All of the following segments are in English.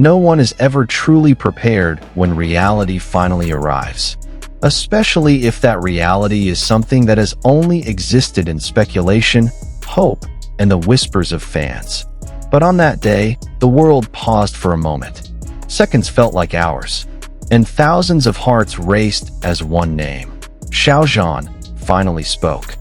No one is ever truly prepared when reality finally arrives, especially if that reality is something that has only existed in speculation, hope, and the whispers of fans. But on that day, the world paused for a moment. Seconds felt like hours, and thousands of hearts raced as one name. Xiao Zhan finally spoke.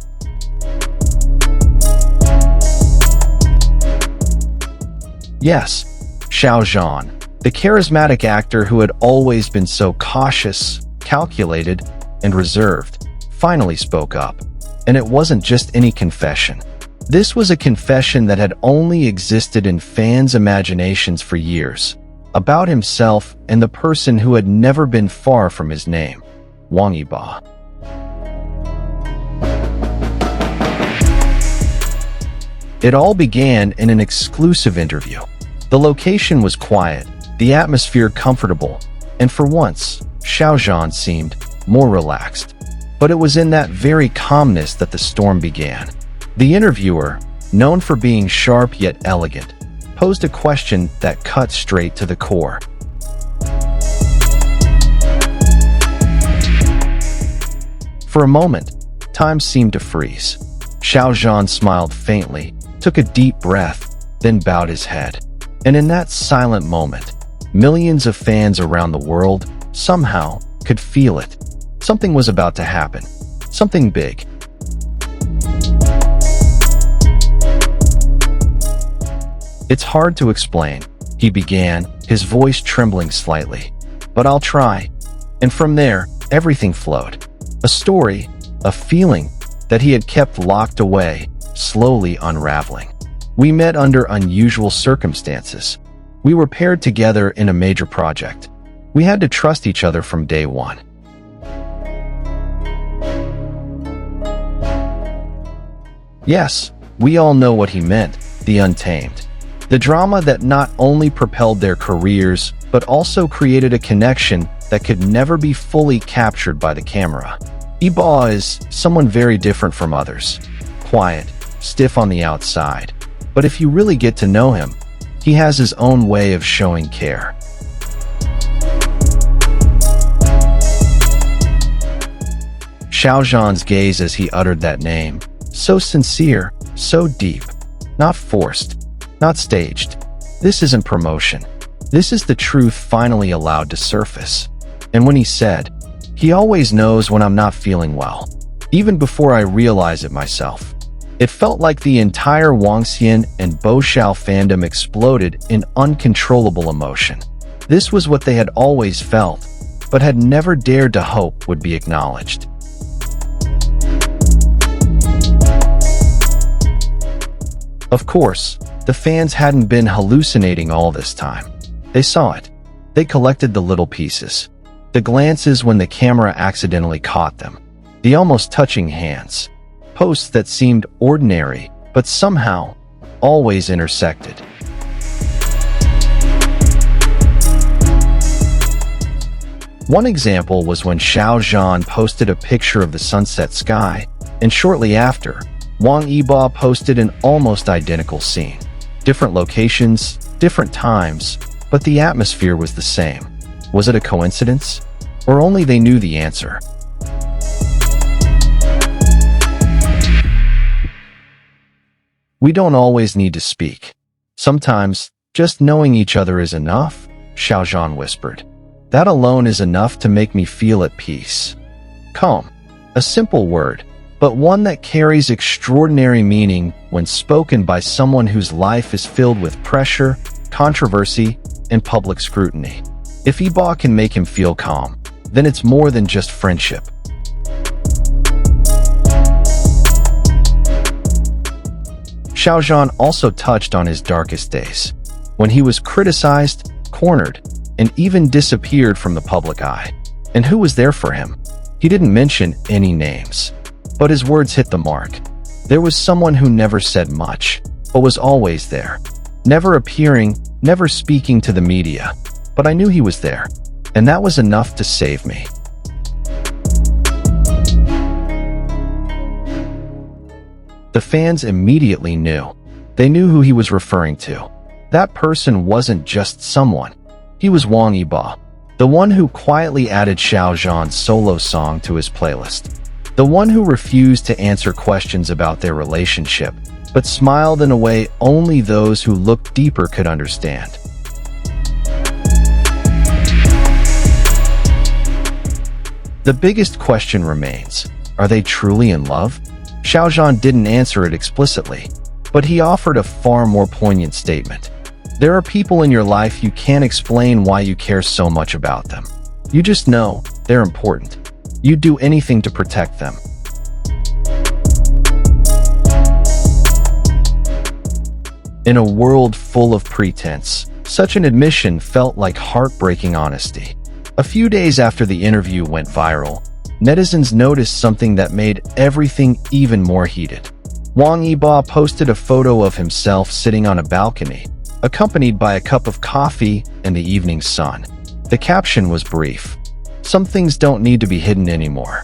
Yes, Xiao Zhan, the charismatic actor who had always been so cautious, calculated, and reserved, finally spoke up. And it wasn't just any confession. This was a confession that had only existed in fans' imaginations for years, about himself and the person who had never been far from his name, Wang Yibo. It all began in an exclusive interview. The location was quiet, the atmosphere comfortable, and for once, Xiao Zhan seemed more relaxed. But it was in that very calmness that the storm began. The interviewer, known for being sharp yet elegant, posed a question that cut straight to the core. For a moment, time seemed to freeze. Xiao Zhan smiled faintly, took a deep breath, then bowed his head. And in that silent moment, millions of fans around the world somehow could feel it. Something was about to happen. Something big. It's hard to explain, he began, his voice trembling slightly. But I'll try. And from there, everything flowed. A story, a feeling that he had kept locked away, slowly unraveling. We met under unusual circumstances. We were paired together in a major project. We had to trust each other from day one. Yes, we all know what he meant, the Untamed. The drama that not only propelled their careers, but also created a connection that could never be fully captured by the camera. Yibo is someone very different from others. Quiet, stiff on the outside. But if you really get to know him, he has his own way of showing care. Xiao Zhan's gaze as he uttered that name, so sincere, so deep, not forced, not staged. This isn't promotion. This is the truth finally allowed to surface. And when he said, "He always knows when I'm not feeling well," even before I realize it myself, it felt like the entire Wang Xian and Bo Xiao fandom exploded in uncontrollable emotion. This was what they had always felt, but had never dared to hope would be acknowledged. Of course, the fans hadn't been hallucinating all this time. They saw it. They collected the little pieces. The glances when the camera accidentally caught them. The almost touching hands. Posts that seemed ordinary, but somehow always intersected. One example was when Xiao Zhan posted a picture of the sunset sky, and shortly after, Wang Yibo posted an almost identical scene. Different locations, different times, but the atmosphere was the same. Was it a coincidence? Or only they knew the answer? We don't always need to speak. Sometimes, just knowing each other is enough, Xiao Zhan whispered. That alone is enough to make me feel at peace. Calm. A simple word, but one that carries extraordinary meaning when spoken by someone whose life is filled with pressure, controversy, and public scrutiny. If Yibo can make him feel calm, then it's more than just friendship. Xiao Zhan also touched on his darkest days, when he was criticized, cornered, and even disappeared from the public eye. And who was there for him? He didn't mention any names, but his words hit the mark. There was someone who never said much, but was always there. Never appearing, never speaking to the media, but I knew he was there, and that was enough to save me. The fans immediately knew. They knew who he was referring to. That person wasn't just someone. He was Wang Yibo, the one who quietly added Xiao Zhan's solo song to his playlist. The one who refused to answer questions about their relationship, but smiled in a way only those who looked deeper could understand. The biggest question remains, are they truly in love? Xiao Zhan didn't answer it explicitly, but he offered a far more poignant statement. There are people in your life you can't explain why you care so much about them. You just know they're important. You'd do anything to protect them. In a world full of pretense, such an admission felt like heartbreaking honesty. A few days after the interview went viral, netizens noticed something that made everything even more heated. Wang Yibo posted a photo of himself sitting on a balcony, accompanied by a cup of coffee and the evening sun. The caption was brief. Some things don't need to be hidden anymore.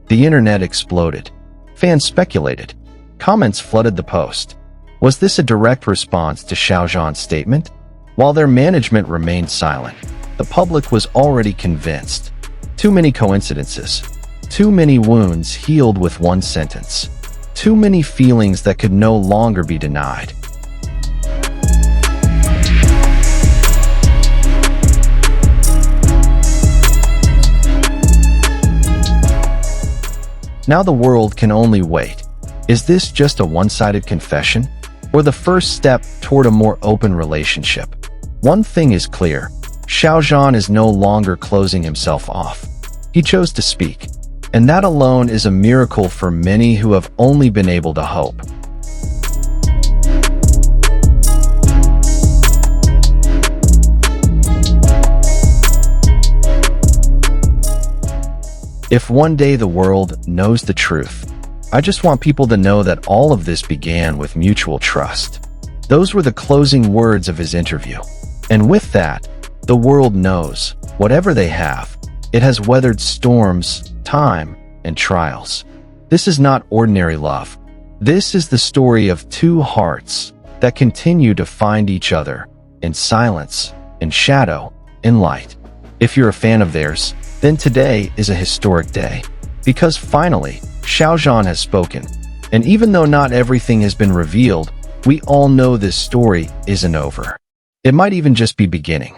The internet exploded. Fans speculated. Comments flooded the post. Was this a direct response to Xiao Zhan's statement? While their management remained silent, the public was already convinced. Too many coincidences. Too many wounds healed with one sentence. Too many feelings that could no longer be denied. Now the world can only wait. Is this just a one-sided confession, or the first step toward a more open relationship? One thing is clear. Xiao Zhan is no longer closing himself off. He chose to speak, and that alone is a miracle for many who have only been able to hope. If one day the world knows the truth, I just want people to know that all of this began with mutual trust. Those were the closing words of his interview. And with that, the world knows, whatever they have, it has weathered storms, time, and trials. This is not ordinary love. This is the story of two hearts that continue to find each other in silence, in shadow, in light. If you're a fan of theirs, then today is a historic day. Because finally, Xiao Zhan has spoken. And even though not everything has been revealed, we all know this story isn't over. It might even just be beginning.